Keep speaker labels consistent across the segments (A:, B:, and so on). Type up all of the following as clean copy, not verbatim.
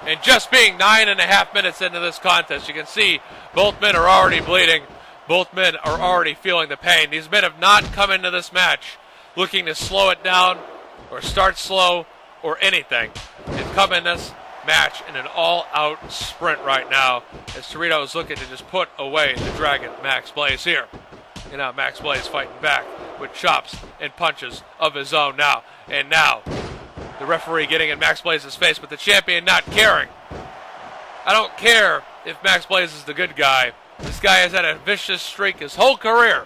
A: And just being 9.5 minutes into this contest, you can see both men are already bleeding. Both men are already feeling the pain. These men have not come into this match looking to slow it down or start slow or anything. They've come in this match in an all-out sprint right now as Tirrito is looking to just put away the Dragon Max Blaze here. And now Max Blaze fighting back with chops and punches of his own now. And now the referee getting in Max Blaze's face, but the champion not caring. I don't care if Max Blaze is the good guy. This guy has had a vicious streak his whole career.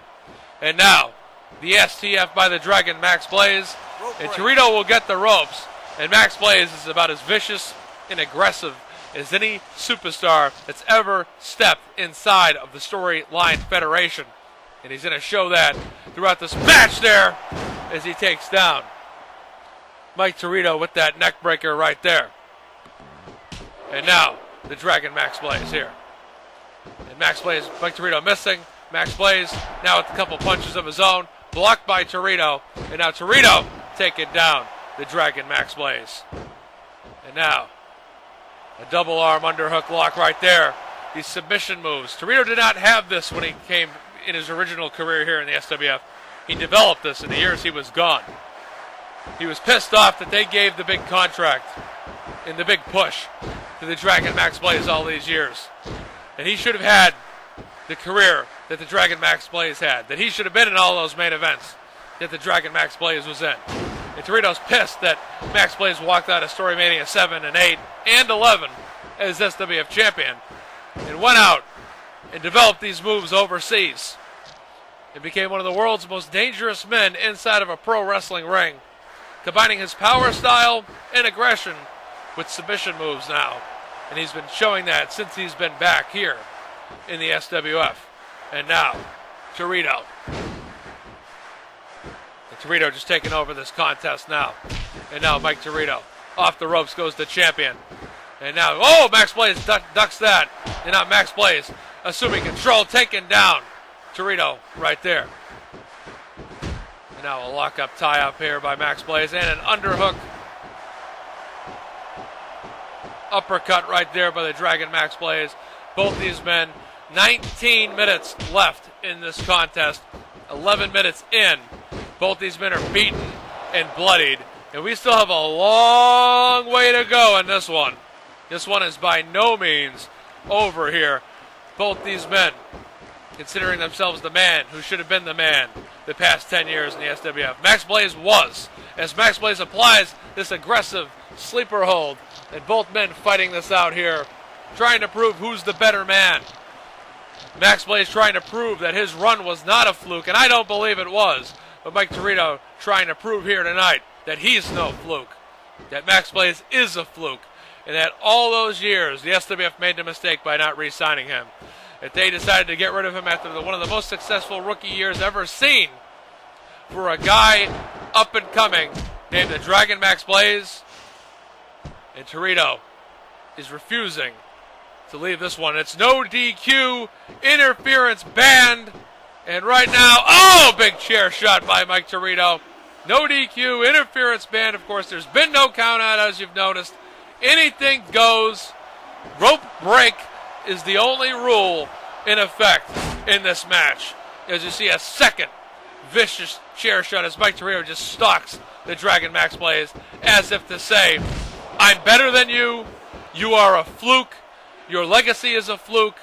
A: And now, the STF by the Dragon Max Blaze. And Tirrito will get the ropes. And Max Blaze is about as vicious and aggressive as any superstar that's ever stepped inside of the Storyline Federation. And he's going to show that throughout this match there as he takes down Mike Tirrito with that neck breaker right there. And now, the Dragon Max Blaze here. And Max Blaze, Mike Tirrito missing. Max Blaze now with a couple punches of his own. Blocked by Tirrito. And now Tirrito taking down the Dragon Max Blaze. And now, a double arm underhook lock right there. These submission moves. Tirrito did not have this when he came in his original career here in the SWF. He developed this in the years he was gone. He was pissed off that they gave the big contract and the big push to the Dragon Max Blaze all these years. And he should have had the career that the Dragon Max Blaze had. That he should have been in all those main events that the Dragon Max Blaze was in. And Tirrito's pissed that Max Blaze walked out of StoryMania 7 and 8 and 11 as SWF champion and went out and developed these moves overseas and became one of the world's most dangerous men inside of a pro wrestling ring, combining his power style and aggression with submission moves now. And he's been showing that since he's been back here in the SWF. And now, Tirrito. And Tirrito just taking over this contest now. And now Mike Tirrito. Off the ropes goes the champion. And now, oh, Max Blaze ducks that. And now Max Blaze assuming control, taking down Tirrito right there. And now a lock-up tie-up here by Max Blaze and an underhook. Uppercut right there by the Dragon Max Blaze. Both these men, 19 minutes left in this contest. 11 minutes in. Both these men are beaten and bloodied. And we still have a long way to go in this one. This one is by no means over here. Both these men considering themselves the man who should have been the man the past 10 years in the SWF. Max Blaze was, as Max Blaze applies this aggressive sleeper hold. And both men fighting this out here, trying to prove who's the better man. Max Blaze trying to prove that his run was not a fluke, and I don't believe it was. But Mike Tirrito trying to prove here tonight that he's no fluke, that Max Blaze is a fluke, and that all those years the SWF made the mistake by not re-signing him. That they decided to get rid of him after one of the most successful rookie years ever seen for a guy up and coming named the Dragon Max Blaze. And Tirrito is refusing to leave this one. It's no DQ, interference banned. And right now, oh, big chair shot by Mike Tirrito. No DQ, interference banned. Of course, there's been no count out, as you've noticed. Anything goes. Rope break is the only rule in effect in this match. As you see, a second vicious chair shot as Mike Tirrito just stalks the Dragon Max Blaze as if to say, I'm better than you. You are a fluke. Your legacy is a fluke.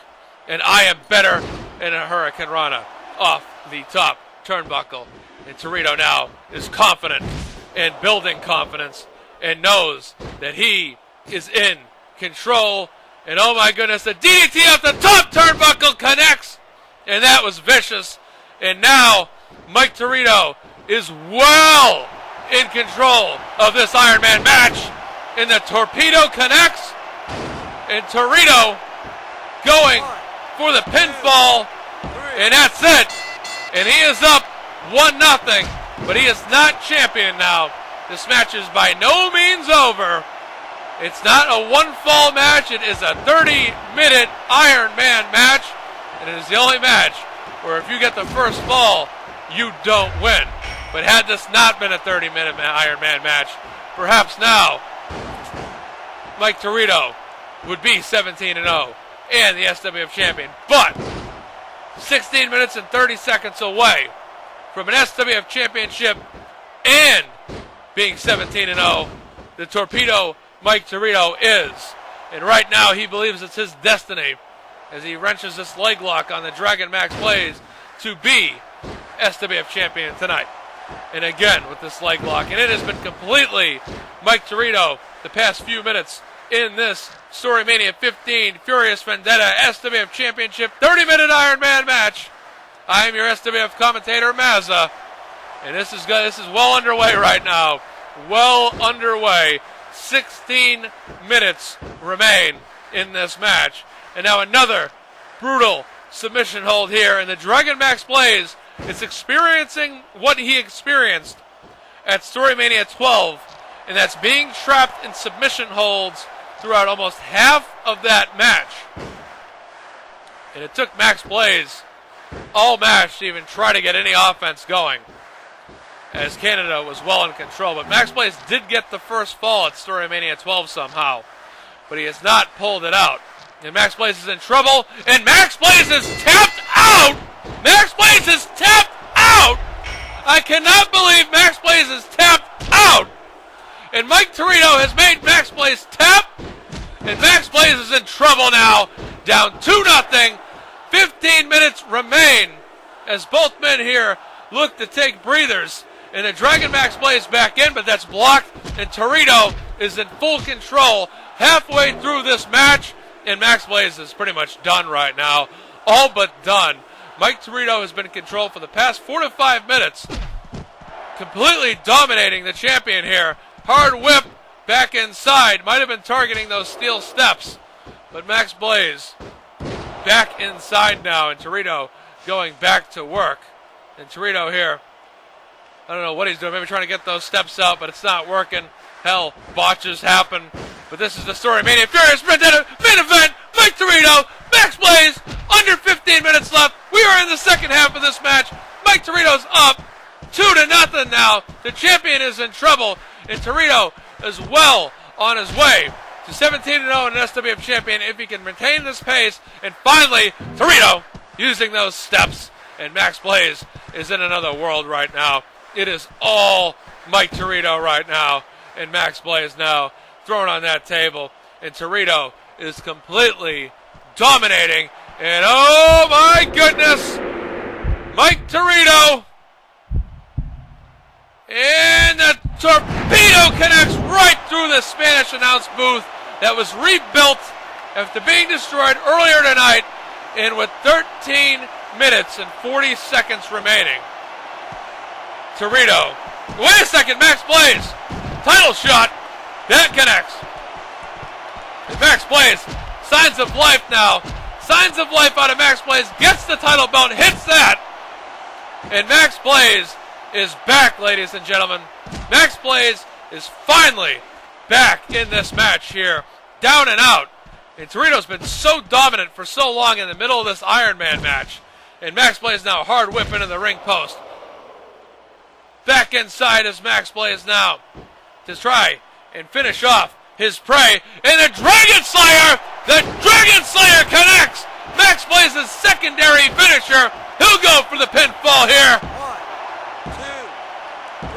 A: And I am better in a Hurricane Rana off the top turnbuckle. And Tirrito now is confident and building confidence and knows that he is in control. And oh my goodness, the DDT off the top turnbuckle connects. And that was vicious. And now Mike Tirrito is well in control of this Iron Man match. And the Torpedo connects. And Tirrito going for the pinfall. And that's it. And he is up 1-0. But he is not champion now. This match is by no means over. It's not a one-fall match. It is a 30-minute Iron Man match. And it is the only match where if you get the first fall, you don't win. But had this not been a 30-minute Iron Man match, perhaps now Mike Tirrito would be 17-0 and the SWF champion. But 16 minutes and 30 seconds away from an SWF championship and being 17-0, the Torpedo Mike Tirrito is. And right now he believes it's his destiny as he wrenches this leg lock on the Dragon Max Blaze to be SWF champion tonight. And again with this leg lock. And it has been completely Mike Tirrito the past few minutes in this StoryMania 15 Furious Vendetta SWF Championship 30-minute Iron Man match. I am your SWF commentator, Mazza. And this is well underway right now. Well underway. 16 minutes remain in this match. And now another brutal submission hold here. And the Dragon Max Blaze is experiencing what he experienced at StoryMania 12. And that's being trapped in submission holds throughout almost half of that match. And it took Max Blaze all match to even try to get any offense going, as Canada was well in control. But Max Blaze did get the first fall at StoryMania 12 somehow, but he has not pulled it out. And Max Blaze is in trouble, and Max Blaze is tapped out! Max Blaze is tapped out! I cannot believe Max Blaze is tapped out! And Mike Tirrito has made Max Blaze tap, and Max Blaze is in trouble now, down 2-0. 15 minutes remain as both men here look to take breathers. And the Dragon Max Blaze back in, but that's blocked, and Tirrito is in full control halfway through this match, and Max Blaze is pretty much done right now, all but done. Mike Tirrito has been in control for the past 4 to 5 minutes, completely dominating the champion here. Hard whip back inside, might have been targeting those steel steps, but Max Blaze back inside now, and Tirrito going back to work. And Tirrito here, I don't know what he's doing, maybe trying to get those steps out, but it's not working. Hell, botches happen. But this is the StoryMania Furious Vendetta main event. Mike Tirrito, Max Blaze, under 15 minutes left. We are in the second half of this match. Mike Tirrito's up 2-0 now. The champion is in trouble, and Tirrito is well on his way to 17-0 and an SWF champion if he can maintain this pace. And finally, Tirrito using those steps, and Max Blaze is in another world right now. It is all Mike Tirrito right now, and Max Blaze now thrown on that table, and Tirrito is completely dominating. And oh my goodness, Mike Tirrito, and the Torpedo connects right through the Spanish announce booth that was rebuilt after being destroyed earlier tonight, and with 13 minutes and 40 seconds remaining. Tirrito, wait a second, Max Blaze, title shot, that connects. And Max Blaze, signs of life now, signs of life out of Max Blaze, gets the title belt, hits that, and Max Blaze is back, ladies and gentlemen. Max Blaze is finally back in this match here, down and out. And Tirrito's been so dominant for so long in the middle of this Iron Man match. And Max Blaze now hard whip into the ring post. Back inside is Max Blaze now to try and finish off his prey. And the Dragon Slayer connects. Max Blaze's secondary finisher. He'll go for the pinfall here.
B: 1, 2,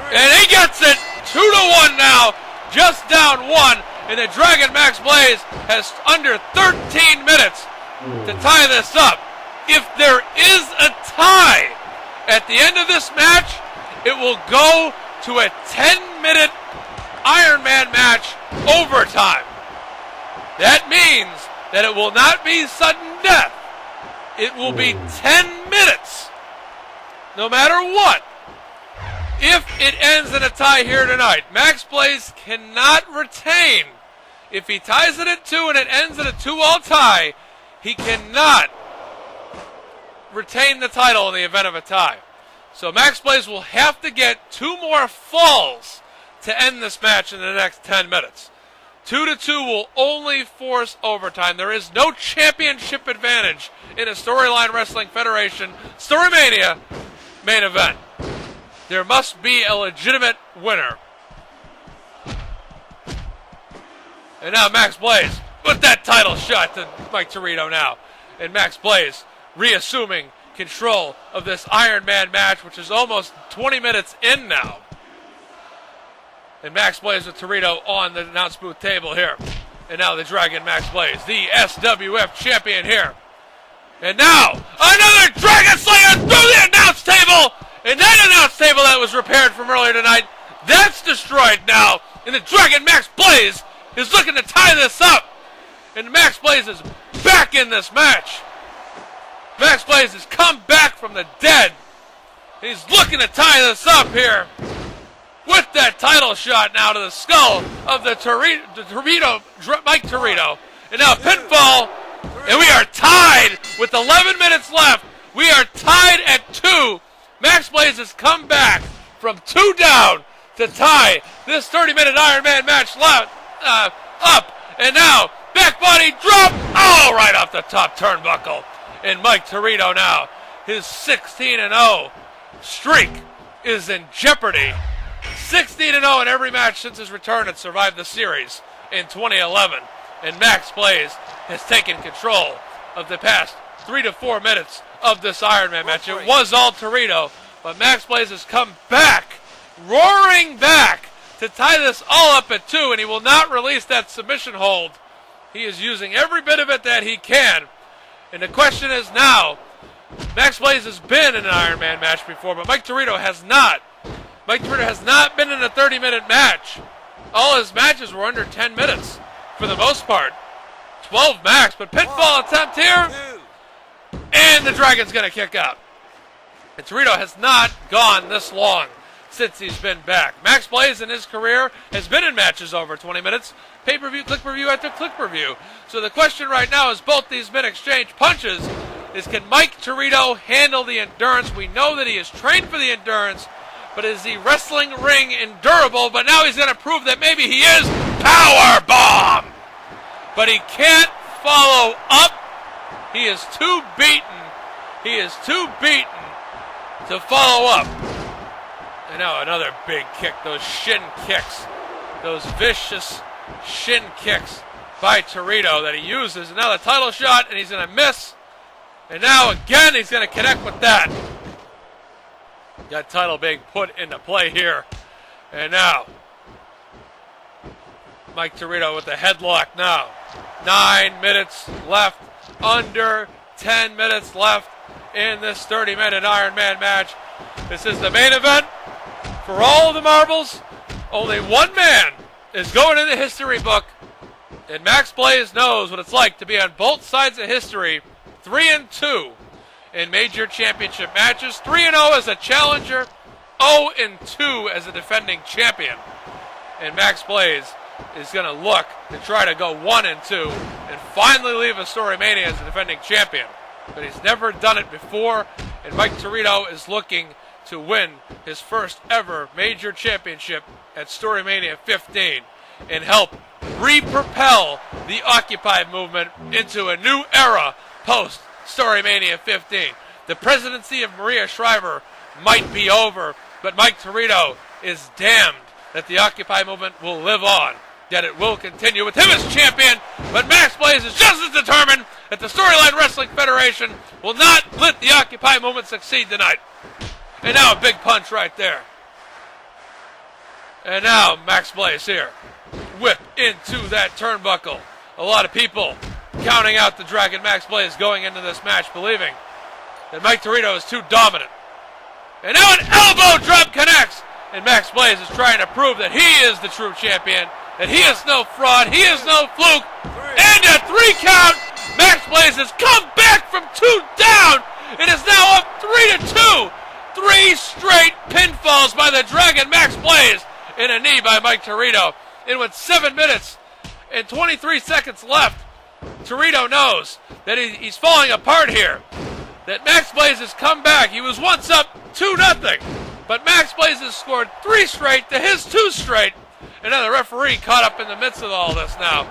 B: 3.
A: And he gets it 2-1 now, just down 1. And the Dragon Max Blaze has under 13 minutes to tie this up. If there is a tie at the end of this match, it will go to a 10-minute Iron Man match overtime. That means that it will not be sudden death. It will be 10 minutes, no matter what. If it ends in a tie here tonight, Max Blaze cannot retain. If he ties it at 2 and it ends in a 2-all tie, he cannot retain the title in the event of a tie. So Max Blaze will have to get 2 more falls to end this match in the next 10 minutes. 2-2 will only force overtime. There is no championship advantage in a Storyline Wrestling Federation StoryMania main event. There must be a legitimate winner. And now Max Blaze with that title shot to Mike Tirrito now. And Max Blaze reassuming control of this Iron Man match, which is almost 20 minutes in now. And Max Blaze with Tirrito on the announce booth table here. And now the Dragon Max Blaze, the SWF champion here. And now, another Dragon Slayer through the announce table! And that announce table that was repaired from earlier tonight, that's destroyed now. And the Dragon Max Blaze is looking to tie this up. And Max Blaze is back in this match. Max Blaze has come back from the dead. He's looking to tie this up here with that title shot now to the skull of the Mike Tirrito. And now pinfall, and we are tied with 11 minutes left. We are tied at 2. Max Blaze has come back from 2 down to tie this 30-minute Iron Man match up. And now, back body drop, oh, right off the top turnbuckle. And Mike Tirrito now, his 16-0 streak is in jeopardy. 16-0 in every match since his return at Survive the Series in 2011. And Max Blaze has taken control of the past 3 to 4 minutes of this Iron Man match. It was all Tirrito, but Max Blaze has come back, roaring back, to tie this all up at 2, and he will not release that submission hold. He is using every bit of it that he can. And the question is now, Max Blaze has been in an Iron Man match before, but Mike Tirrito has not. Mike Tirrito has not been in a 30-minute match. All his matches were under 10 minutes for the most part. 12 max, but pinfall attempt here. And the Dragon's going to kick out. And Tirrito has not gone this long since he's been back. Max Blaze in his career has been in matches over 20 minutes. Pay-per-view, click-per-view after click-per-view. So the question right now is both these men exchange punches. Can Mike Tirrito handle the endurance? We know that he is trained for the endurance, but is the wrestling ring endurable? But now he's going to prove that maybe he is. Power bomb! But he can't follow up. He is too beaten. He is too beaten to follow up. And now another big kick. Those shin kicks. Those vicious shin kicks by Tirrito that he uses. And now the title shot, and he's going to miss. And now again, he's going to connect with that. That title being put into play here. And now, Mike Tirrito with the headlock now. 9 minutes left. Under 10 minutes left in this 30-minute Iron Man match. This is the main event. For all the marbles, only one man is going in the history book. And Max Blaze knows what it's like to be on both sides of history. 3-2 in major championship matches. 3-0 as a challenger. 0-2 as a defending champion. And Max Blaze is going to look to try to go 1-2 and finally leave a StoryMania as a defending champion. But he's never done it before, and Mike Tirrito is looking to win his first ever major championship at StoryMania 15 and help re-propel the Occupy movement into a new era post StoryMania 15. The presidency of Maria Shriver might be over, but Mike Tirrito is damned that the Occupy movement will live on, that it will continue with him as champion. But Max Blaze is just as determined that the Storyline Wrestling Federation will not let the Occupy movement succeed tonight. And now a big punch right there. And now Max Blaze here. Whip into that turnbuckle. A lot of people counting out the Dragon Max Blaze going into this match, believing that Mike Tirrito is too dominant. And now an elbow drop connects. And Max Blaze is trying to prove that he is the true champion, that he is no fraud, he is no fluke. And a 3 count. Max Blaze has come back from 2 down. It is now up 3-2. 3 straight pinfalls by the Dragon Max Blaze and a knee by Mike Tirrito. And with 7 minutes and 23 seconds left, Tirrito knows that he's falling apart here. That Max Blaze has come back. He was once up 2-0. But Max Blaze has scored 3 straight to his 2 straight. And now the referee caught up in the midst of all this now.